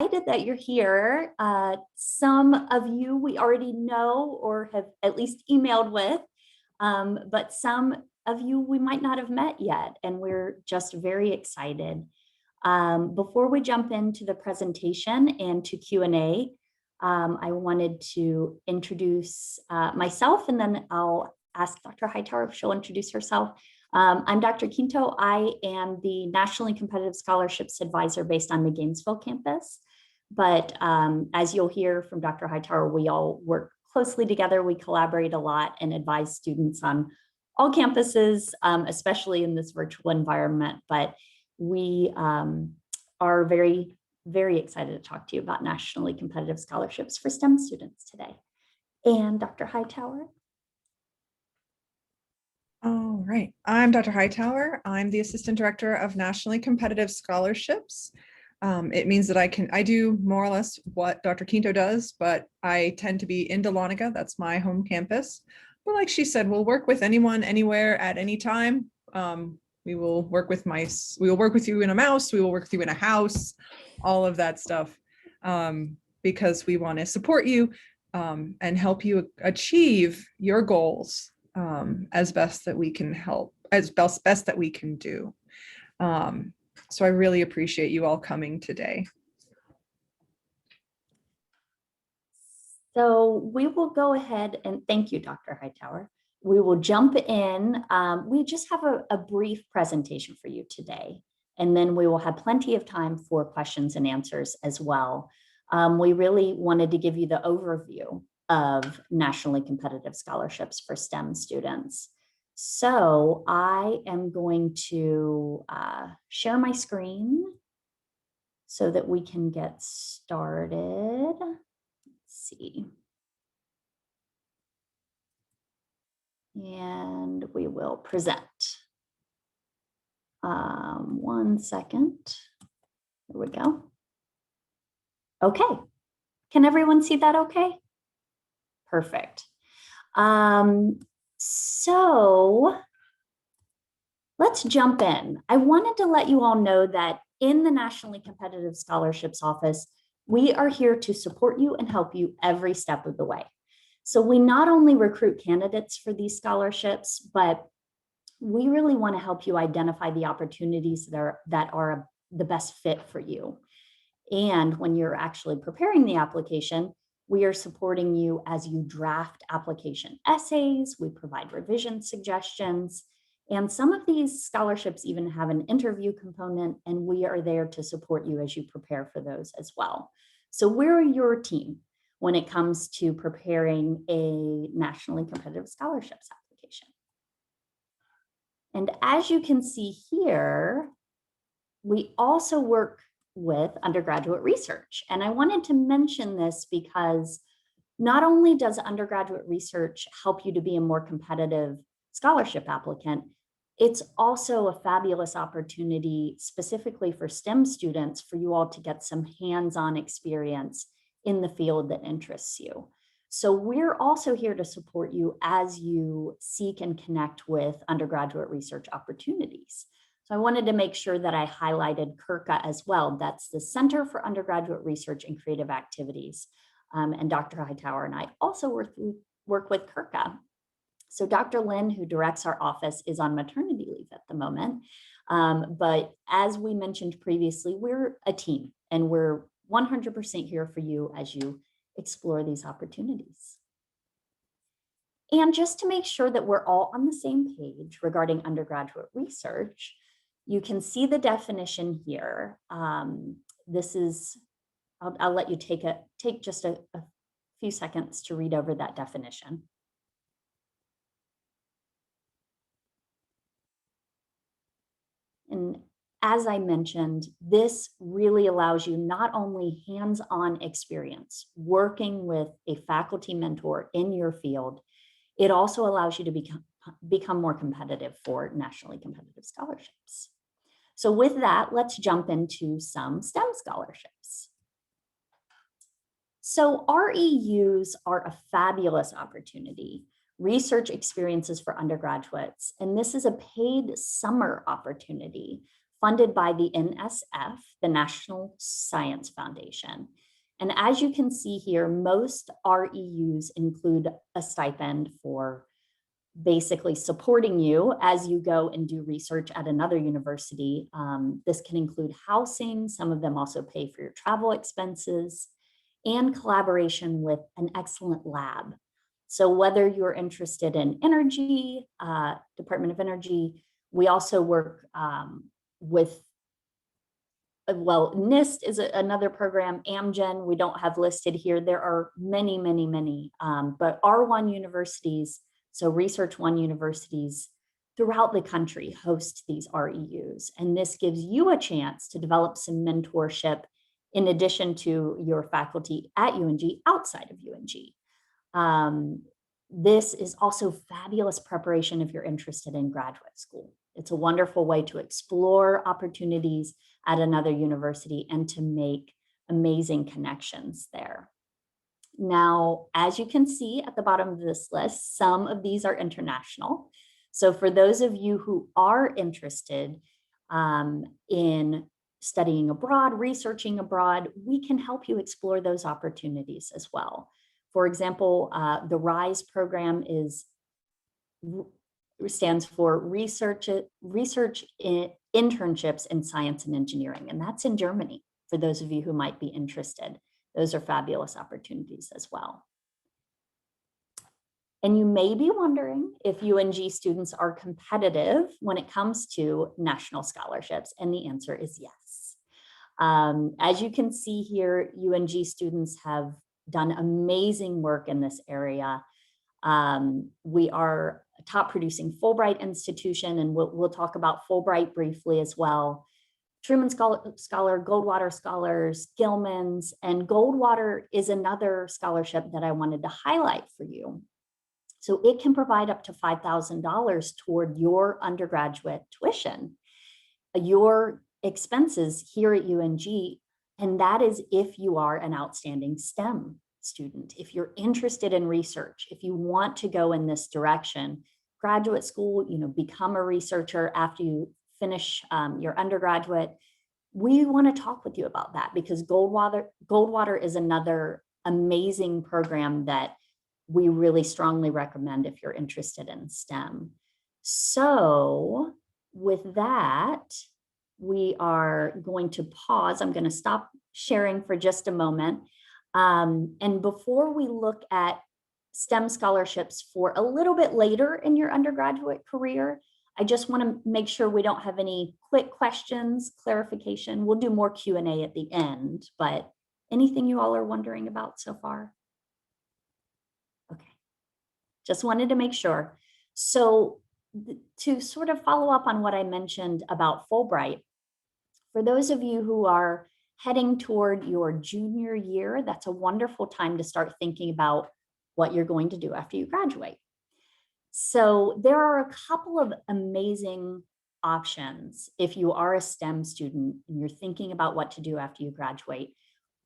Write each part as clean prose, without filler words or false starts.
Excited that you're here. Some of you we already know or have at least emailed with, but some of you we might not have met yet, and we're just very excited. Before we jump into the presentation and to Q&A, I wanted to introduce myself, and then I'll ask Dr. Hightower if she'll introduce herself. I'm Dr. Quinto. I am the Nationally Competitive Scholarships Advisor based on the Gainesville campus. But as you'll hear from Dr. Hightower, we all work closely together. We collaborate a lot and advise students on all campuses, especially in this virtual environment. But we are very, very excited to talk to you about nationally competitive scholarships for STEM students today. And Dr. Hightower. All right, I'm Dr. Hightower. I'm the Assistant Director of Nationally Competitive Scholarships. It means that I do more or less what Dr. Quinto does, but I tend to be in Dahlonega. That's my home campus. But like she said, we'll work with anyone, anywhere, at any time. We will work with mice. We will work with you in a mouse. We will work with you in a house, all of that stuff, because we want to support you and help you achieve your goals as best that we can help, as best that we can do. So I really appreciate you all coming today. So we will go ahead and thank you, Dr. Hightower. We will jump in. We just have a brief presentation for you today, and then we will have plenty of time for questions and answers as well. We really wanted to give you the overview of nationally competitive scholarships for STEM students. So I am going to share my screen so that we can get started. Let's see. And we will present. 1 second. There we go. Okay. Can everyone see that okay? Perfect. So let's jump in. I wanted to let you all know that in the Nationally Competitive Scholarships Office, we are here to support you and help you every step of the way. So we not only recruit candidates for these scholarships, but we really want to help you identify the opportunities that are the best fit for you. And when you're actually preparing the application, we are supporting you as you draft application essays. We provide revision suggestions. And some of these scholarships even have an interview component, and we are there to support you as you prepare for those as well. So we're your team when it comes to preparing a nationally competitive scholarships application. And as you can see here, we also work with undergraduate research. And I wanted to mention this because not only does undergraduate research help you to be a more competitive scholarship applicant, it's also a fabulous opportunity specifically for STEM students for you all to get some hands-on experience in the field that interests you. So we're also here to support you as you seek and connect with undergraduate research opportunities. So I wanted to make sure that I highlighted CRCA as well. That's the Center for Undergraduate Research and Creative Activities. And Dr. Hightower and I also work with CRCA. So Dr. Lynn, who directs our office, is on maternity leave at the moment. But as we mentioned previously, we're a team and we're 100% here for you as you explore these opportunities. And just to make sure that we're all on the same page regarding undergraduate research, you can see the definition here. This is, I'll let you take just a few seconds to read over that definition. And as I mentioned, this really allows you not only hands-on experience working with a faculty mentor in your field, it also allows you to become more competitive for nationally competitive scholarships. So with that, let's jump into some STEM scholarships. So REUs are a fabulous opportunity, research experiences for undergraduates, and this is a paid summer opportunity funded by the NSF, the National Science Foundation. And as you can see here, most REUs include a stipend for basically supporting you as you go and do research at another university. This can include housing. Some of them also pay for your travel expenses and collaboration with an excellent lab. So whether you're interested in energy, Department of Energy, we also work with, well, NIST is another program. Amgen, we don't have listed here. There are many, many, many, but R1 universities, so Research One universities throughout the country host these REUs. And this gives you a chance to develop some mentorship in addition to your faculty at UNG, outside of UNG. This is also fabulous preparation if you're interested in graduate school. It's a wonderful way to explore opportunities at another university and to make amazing connections there. Now, as you can see at the bottom of this list, some of these are international. So for those of you who are interested in studying abroad, researching abroad, we can help you explore those opportunities as well. For example, the RISE program stands for Research Internships in Science and Engineering, and that's in Germany for those of you who might be interested. Those are fabulous opportunities as well. And you may be wondering if UNG students are competitive when it comes to national scholarships, and the answer is yes. As you can see here, UNG students have done amazing work in this area. We are a top producing Fulbright institution, and we'll talk about Fulbright briefly as well. Truman Scholar, Goldwater Scholars, Gilman's, and Goldwater is another scholarship that I wanted to highlight for you. So it can provide up to $5,000 toward your undergraduate tuition, your expenses here at UNG, and that is if you are an outstanding STEM student. If you're interested in research, if you want to go in this direction, graduate school, become a researcher after you finish your undergraduate, we want to talk with you about that, because Goldwater is another amazing program that we really strongly recommend if you're interested in STEM. So with that, we are going to pause. I'm going to stop sharing for just a moment. And before we look at STEM scholarships for a little bit later in your undergraduate career, I just want to make sure we don't have any quick questions, clarification. We'll do more Q&A at the end, but anything you all are wondering about so far? Okay, just wanted to make sure. So to sort of follow up on what I mentioned about Fulbright, for those of you who are heading toward your junior year, that's a wonderful time to start thinking about what you're going to do after you graduate. So there are a couple of amazing options if you are a STEM student and you're thinking about what to do after you graduate.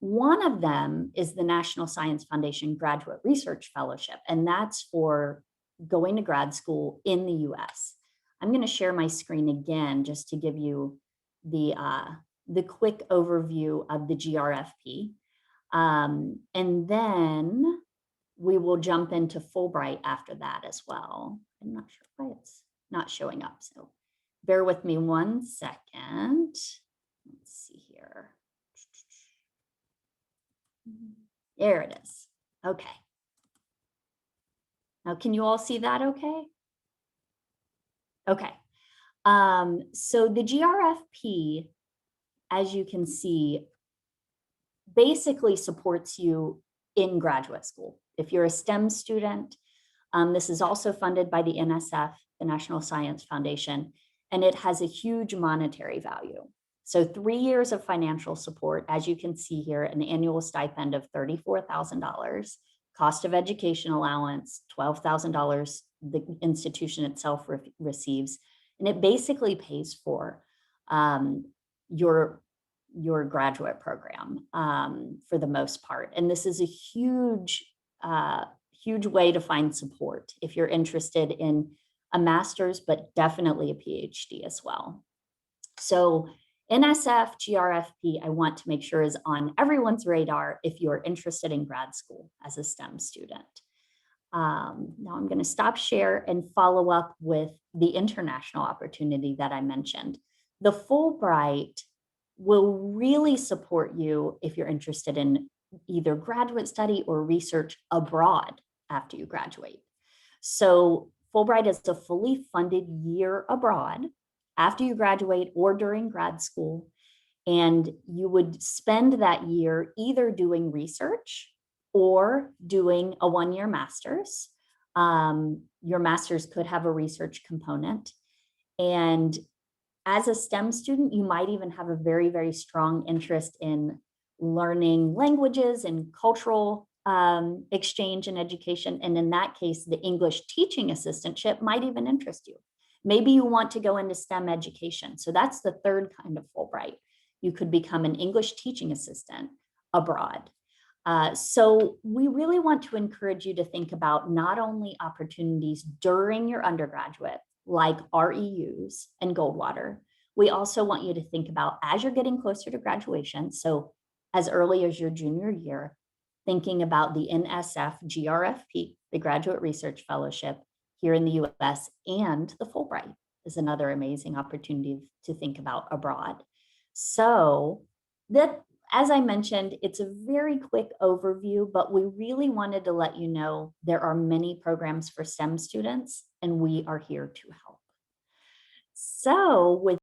One of them is the National Science Foundation Graduate Research Fellowship, and that's for going to grad school in the US. I'm going to share my screen again just to give you the quick overview of the GRFP. And then we will jump into Fulbright after that as well. I'm not sure why it's not showing up, so bear with me 1 second. Let's see here. There it is. Okay. Now, can you all see that okay? Okay. So the GRFP, as you can see, basically supports you in graduate school. If you're a STEM student, this is also funded by the NSF, the National Science Foundation, and it has a huge monetary value. So 3 years of financial support, as you can see here, an annual stipend of $34,000, cost of education allowance, $12,000 the institution itself receives, and it basically pays for your graduate program for the most part. And this is a huge way to find support if you're interested in a master's, but definitely a PhD as well. So NSF GRFP, I want to make sure is on everyone's radar if you're interested in grad school as a STEM student. Now I'm going to stop share and follow up with the international opportunity that I mentioned. The Fulbright will really support you if you're interested in either graduate study or research abroad after you graduate. So Fulbright is a fully funded year abroad after you graduate or during grad school. And you would spend that year either doing research or doing a one-year master's. Your master's could have a research component. And as a STEM student, you might even have a very, very strong interest in learning languages and cultural exchange and education. And in that case, the English teaching assistantship might even interest you. Maybe you want to go into STEM education. So that's the third kind of Fulbright. You could become an English teaching assistant abroad. So we really want to encourage you to think about not only opportunities during your undergraduate, like REUs and Goldwater. We also want you to think about as you're getting closer to graduation, so as early as your junior year, thinking about the Nsf Grfp, the Graduate Research Fellowship here in the US, and the Fulbright is another amazing opportunity to think about abroad. So that, as I mentioned, it's a very quick overview, but we really wanted to let you know there are many programs for STEM students, and we are here to help. So with